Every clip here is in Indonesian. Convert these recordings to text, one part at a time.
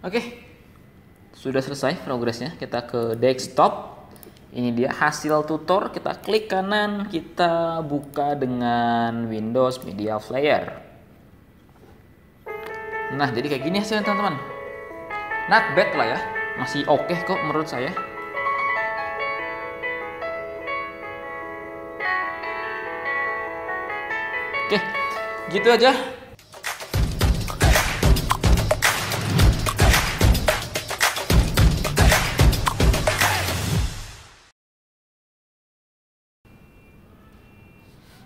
Oke, sudah selesai progresnya. Kita ke desktop. Ini dia hasil tutor. Kita klik kanan, kita buka dengan Windows Media Player. Nah, jadi kayak gini hasilnya teman-teman. Not bad lah ya, masih oke kok menurut saya. Oke, gitu aja.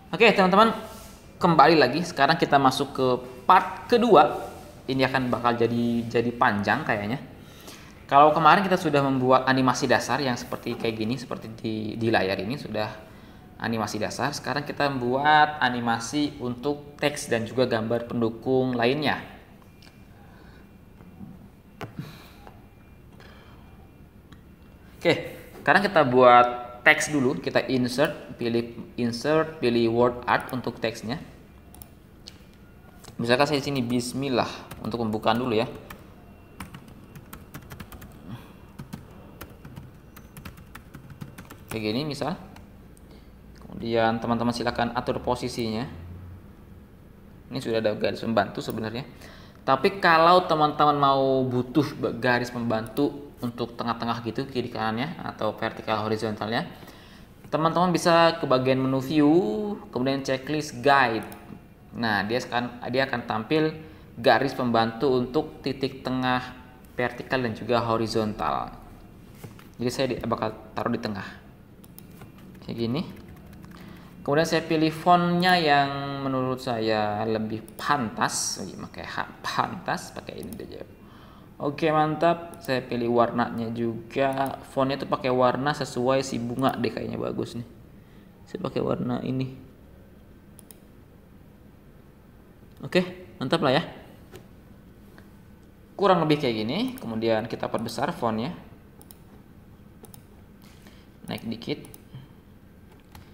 Oke teman-teman, kembali lagi. Sekarang kita masuk ke part kedua. Ini akan bakal jadi panjang kayaknya. Kalau kemarin kita sudah membuat animasi dasar yang seperti kayak gini, seperti di layar ini sudah animasi dasar. Sekarang kita membuat animasi untuk teks dan juga gambar pendukung lainnya. Oke, sekarang kita buat teks dulu. Kita insert, pilih word art untuk teksnya. Misalkan saya di sini Bismillah untuk pembukaan dulu ya. Kayak gini misal. Kemudian teman-teman silakan atur posisinya. Ini sudah ada garis pembantu sebenarnya. Tapi kalau teman-teman mau butuh garis pembantu untuk tengah-tengah gitu, kiri kanannya atau vertikal horizontalnya, teman-teman bisa ke bagian menu view, kemudian checklist guide. Nah, dia akan tampil garis pembantu untuk titik tengah vertikal dan juga horizontal. Jadi saya bakal taruh di tengah. Kayak gini. Kemudian saya pilih fontnya yang menurut saya lebih pantas, pakai ini aja. Oke, mantap. Saya pilih warnanya juga. Fontnya tuh pakai warna sesuai si bunga deh, kayaknya bagus nih. Saya pakai warna ini. Oke, mantap lah ya. Kurang lebih kayak gini. Kemudian kita perbesar fontnya. Naik dikit.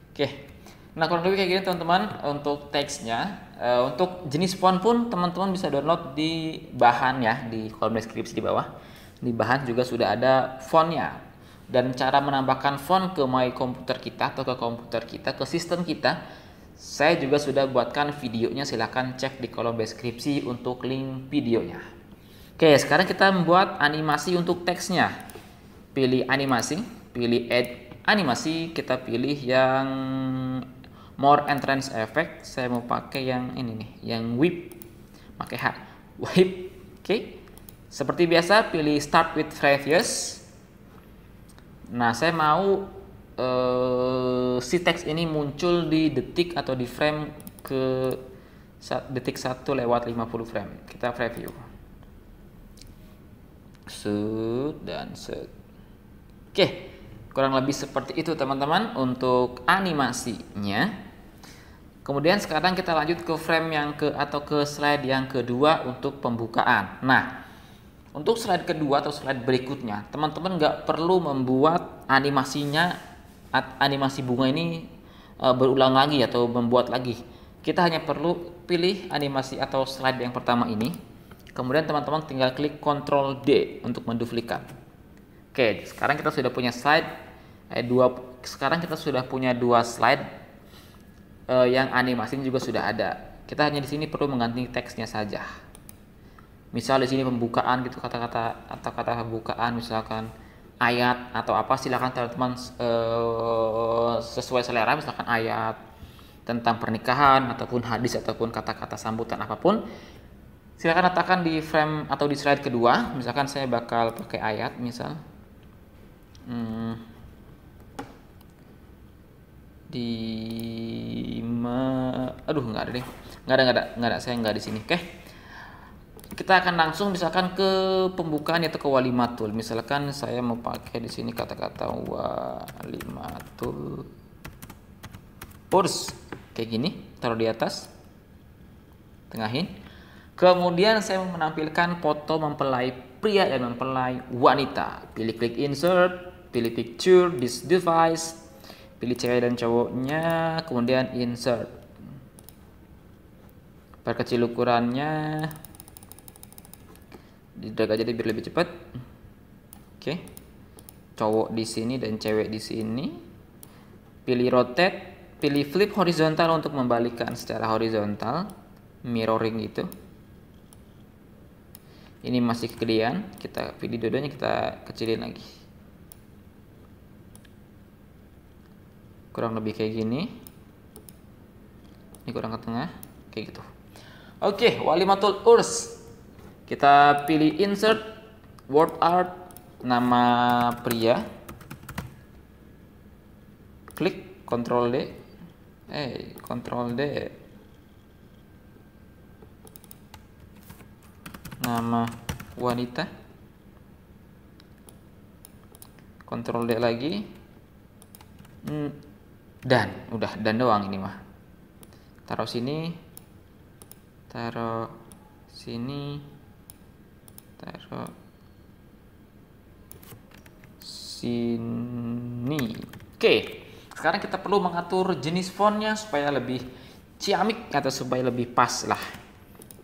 Oke. Nah, kurang lebih kayak gini teman-teman untuk teksnya. Untuk jenis font pun teman-teman bisa download di bahan ya, di kolom deskripsi di bawah. Di bahan juga sudah ada fontnya. Dan cara menambahkan font ke my komputer kita atau ke komputer kita, ke sistem kita, saya juga sudah buatkan videonya. Silahkan cek di kolom deskripsi untuk link videonya. Oke, sekarang kita membuat animasi untuk teksnya. Pilih animasi, pilih add animasi, kita pilih yang more entrance effect. Saya mau pakai yang ini nih, yang whip. Pakai whip. Oke. Seperti biasa pilih start with previous. Nah, saya mau si teks ini muncul di detik atau di frame ke detik 1 lewat 50 frame. Kita preview. Set dan set. Oke, kurang lebih seperti itu teman-teman untuk animasinya. Kemudian sekarang kita lanjut ke frame yang ke slide yang kedua untuk pembukaan. Nah, untuk slide kedua atau slide berikutnya, teman-teman nggak perlu membuat animasi bunga ini berulang lagi atau membuat lagi. Kita hanya perlu pilih animasi atau slide yang pertama ini. Kemudian teman-teman tinggal klik Ctrl D untuk menduplikat. Oke, sekarang kita sudah punya slide sekarang kita sudah punya dua slide yang animasinya juga sudah ada. Kita hanya di sini perlu mengganti teksnya saja. Misal di sini pembukaan gitu, kata-kata atau kata pembukaan misalkan ayat atau apa, silakan teman-teman sesuai selera, misalkan ayat tentang pernikahan ataupun hadis ataupun kata-kata sambutan apapun, silakan letakkan di frame atau di slide kedua. Misalkan saya bakal pakai ayat misal nggak ada deh, nggak ada, saya nggak di sini. Oke, kita akan langsung misalkan ke pembukaan yaitu ke walimatul. Misalkan saya mau pakai di sini kata-kata walimatul urs, kayak gini, taruh di atas, tengahin. Kemudian saya mau menampilkan foto mempelai pria dan mempelai wanita. Pilih klik insert, pilih picture this device, pilih cewek dan cowoknya, kemudian insert. Perkecil ukurannya. Di drag aja deh biar lebih cepat. Oke. Cowok di sini dan cewek di sini. Pilih rotate, pilih flip horizontal untuk membalikkan secara horizontal, mirroring itu. Ini masih kegedean, kita pilih dua-duanya, kita kecilin lagi. Kurang lebih kayak gini. Ini kurang ke tengah, kayak gitu. Oke, Walimatul Urs. Kita pilih insert word art, nama pria. Klik Ctrl D. Ctrl D. Nama wanita. Ctrl D lagi. Dan udah, dan doang ini mah. Taruh sini. Taruh sini. Taruh sini. Oke. Sekarang kita perlu mengatur jenis fontnya supaya lebih ciamik atau supaya lebih pas lah.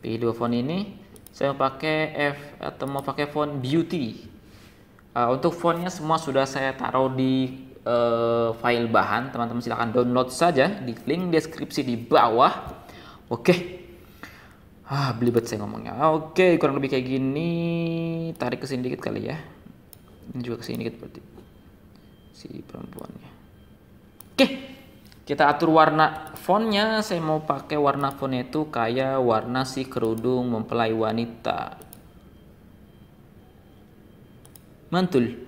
Pilih dua font ini. Saya mau pakai font Beauty. Untuk fontnya semua sudah saya taruh di file bahan. Teman-teman silahkan download saja di link deskripsi di bawah. Oke. Belibet saya ngomongnya. Oke, kurang lebih kayak gini. Tarik ke sini dikit kali ya. Ini juga ke sini dikit berarti. Si perempuannya. Oke, kita atur warna fontnya. Saya mau pakai warna fontnya itu kayak warna si kerudung mempelai wanita. Mantul.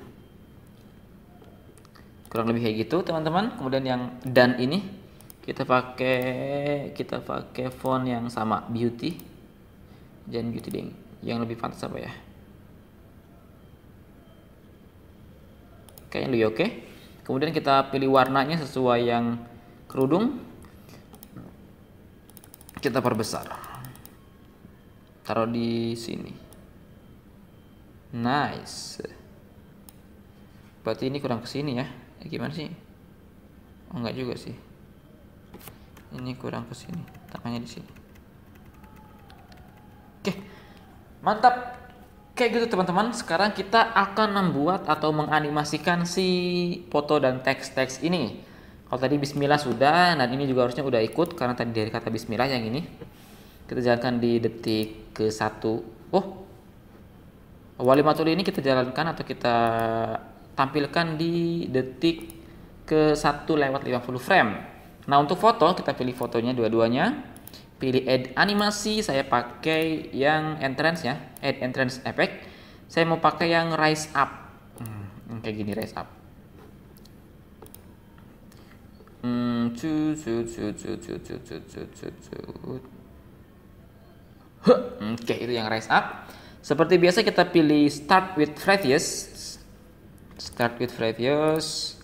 Kurang lebih kayak gitu teman-teman. Kemudian yang dan ini kita pakai font yang sama, Beauty. Jangan Beauty deh. Yang lebih pantas apa ya? Kayaknya lebih oke. Kemudian kita pilih warnanya sesuai yang kerudung. Kita perbesar. Taruh di sini. Nice. Berarti ini kurang ke sini ya. Gimana sih? Oh, enggak juga sih. Ini kurang ke sini. Tangannya di sini. Oke. Mantap. Kayak gitu teman-teman, sekarang kita akan membuat atau menganimasikan si foto dan teks-teks ini. Kalau tadi bismillah sudah, dan ini juga harusnya udah ikut karena tadi dari kata bismillah yang ini. Kita jalankan di detik ke 1. Walimatul ini kita jalankan atau kita tampilkan di detik ke 1 lewat 50 frame. Nah, untuk foto kita pilih fotonya dua-duanya. Pilih add animasi, saya pakai yang entrance ya, add entrance effect. Saya mau pakai yang rise up, kayak gini, rise up. Oke, itu yang rise up. Seperti biasa kita pilih start with previous. Start with previous.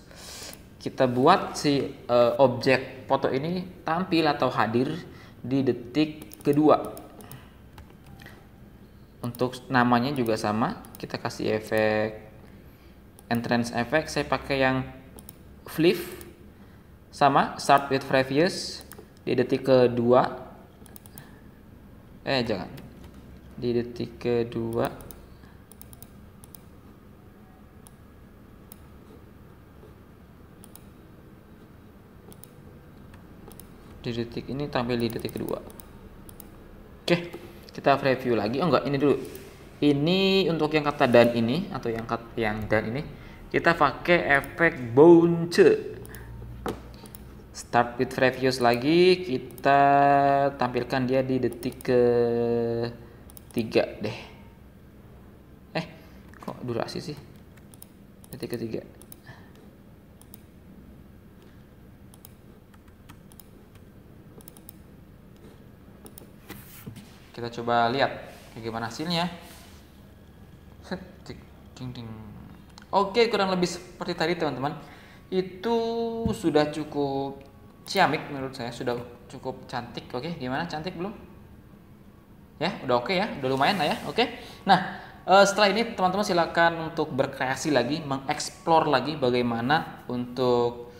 Kita buat si objek foto ini tampil atau hadir di detik kedua. Untuk namanya juga sama, kita kasih efek entrance effect. Saya pakai yang flip, sama start with previous di detik kedua. Jangan di detik kedua. Di detik ini tampil di detik kedua. Oke, kita preview lagi. Oh enggak, ini dulu. Ini untuk yang kata dan ini atau yang dan ini kita pakai efek bounce. Start with previous lagi, kita tampilkan dia di detik ke 3 deh. Kok durasi sih? Detik ke 3. Kita coba lihat bagaimana hasilnya. Oke, kurang lebih seperti tadi teman-teman. Itu sudah cukup ciamik menurut saya, sudah cukup cantik. Oke, gimana, cantik belum? Ya, udah oke ya, udah lumayan lah ya. Oke. Nah, setelah ini teman-teman silakan untuk berkreasi lagi, mengeksplor lagi bagaimana untuk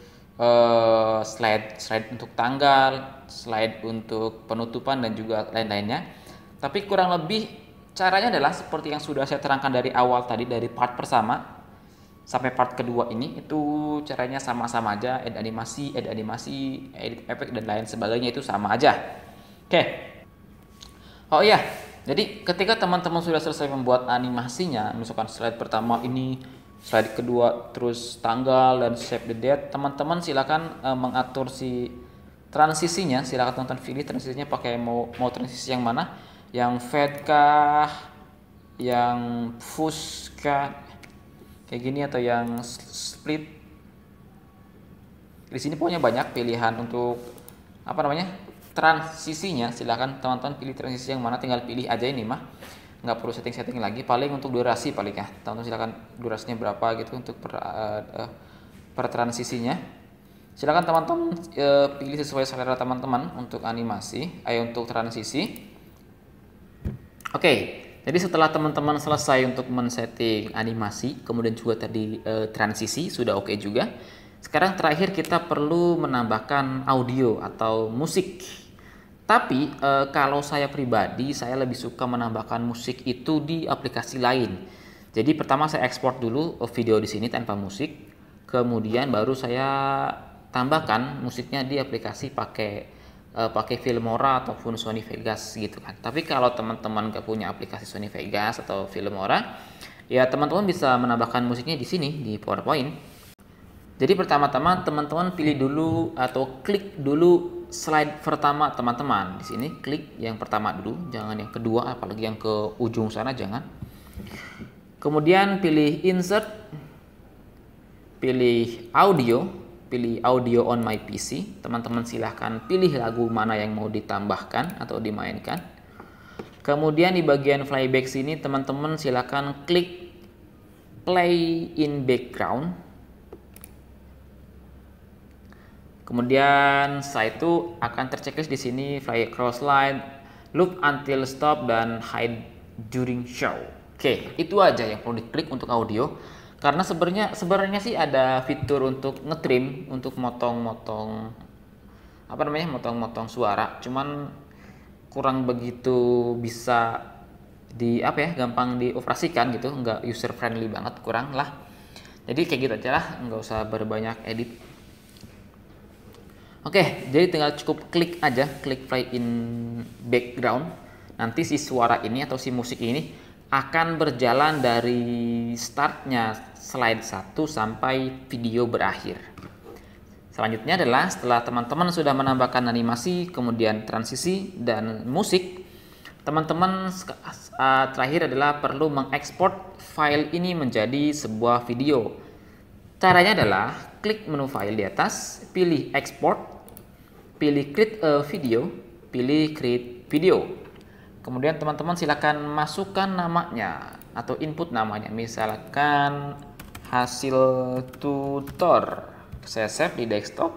slide untuk tanggal, slide untuk penutupan dan juga lain-lainnya. Tapi kurang lebih Caranya adalah seperti yang sudah saya terangkan dari awal tadi, dari part pertama sampai part kedua ini, itu caranya sama-sama aja, edit animasi, edit efek dan lain sebagainya itu sama aja. Oke. Oh iya, jadi ketika teman-teman sudah selesai membuat animasinya, misalkan slide pertama ini, slide kedua, terus tanggal dan save the date, teman-teman silakan mengatur si transisinya. Silakan teman-teman pilih transisinya pakai mau transisi yang mana, yang fade kah, yang fuzz kah, kayak gini, atau yang split. Di sini pokoknya banyak pilihan untuk apa namanya transisinya. Silahkan teman-teman pilih transisi yang mana, tinggal pilih aja ini mah, nggak perlu setting lagi. Paling untuk durasi paling ya, teman-teman silahkan durasinya berapa gitu untuk per transisinya. Silahkan teman-teman pilih sesuai selera teman-teman untuk animasi, untuk transisi. Oke, jadi setelah teman-teman selesai untuk men-setting animasi, kemudian juga tadi transisi sudah oke juga. Sekarang terakhir kita perlu menambahkan audio atau musik. Tapi kalau saya pribadi, saya lebih suka menambahkan musik itu di aplikasi lain. Jadi pertama saya ekspor dulu video di sini tanpa musik, kemudian baru saya tambahkan musiknya di aplikasi pakai Filmora ataupun Sony Vegas gitu kan. Tapi kalau teman-teman gak punya aplikasi Sony Vegas atau Filmora, ya teman-teman bisa menambahkan musiknya di sini di PowerPoint. Jadi pertama-tama teman-teman pilih dulu atau klik dulu slide pertama teman-teman. Di sini klik yang pertama dulu, jangan yang kedua, apalagi yang ke ujung sana jangan. Kemudian pilih insert, pilih audio on my PC. Teman-teman silahkan pilih lagu mana yang mau ditambahkan atau dimainkan. Kemudian di bagian playback sini teman-teman silahkan klik play in background. Kemudian setelah itu akan terchecklist di sini play across slide, loop until stop, dan hide during show. Oke, itu aja yang perlu diklik untuk audio. Karena sebenarnya sih ada fitur untuk ngetrim, untuk motong-motong suara, cuman kurang begitu bisa gampang dioperasikan gitu, nggak user friendly banget, kurang lah. Jadi kayak gitu aja lah, nggak usah berbanyak edit. Oke, jadi tinggal cukup klik play in background. Nanti si suara ini atau si musik ini akan berjalan dari startnya slide 1 sampai video berakhir. Selanjutnya adalah setelah teman-teman sudah menambahkan animasi, kemudian transisi dan musik, teman-teman terakhir adalah perlu mengekspor file ini menjadi sebuah video. Caranya adalah klik menu file di atas, pilih export, pilih create a video, pilih create video. Kemudian teman-teman silakan masukkan namanya atau input namanya, misalkan hasil tutor. Saya save di desktop.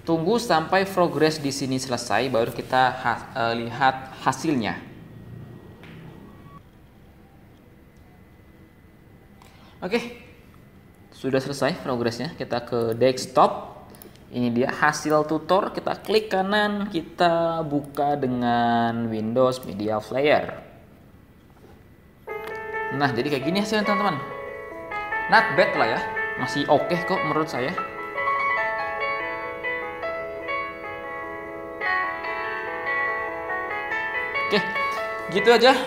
Tunggu sampai progress di sini selesai, baru kita lihat hasilnya. Oke, sudah selesai progresnya. Kita ke desktop. Ini dia hasil tutor, kita klik kanan, kita buka dengan Windows Media Player. Nah, jadi kayak gini hasilnya teman-teman. Not bad lah ya, masih oke kok menurut saya. Oke, gitu aja.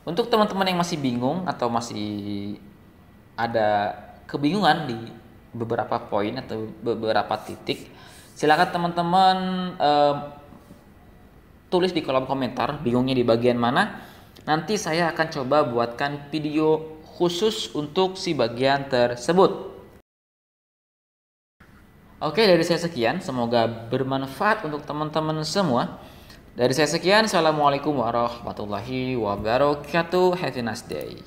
Untuk teman-teman yang masih bingung atau masih ada kebingungan di beberapa poin atau beberapa titik, silakan teman-teman tulis di kolom komentar bingungnya di bagian mana. Nanti saya akan coba buatkan video khusus untuk si bagian tersebut. Oke, dari saya sekian, semoga bermanfaat untuk teman-teman semua. Dari saya sekian, assalamualaikum warahmatullahi wabarakatuh. Have a nice day.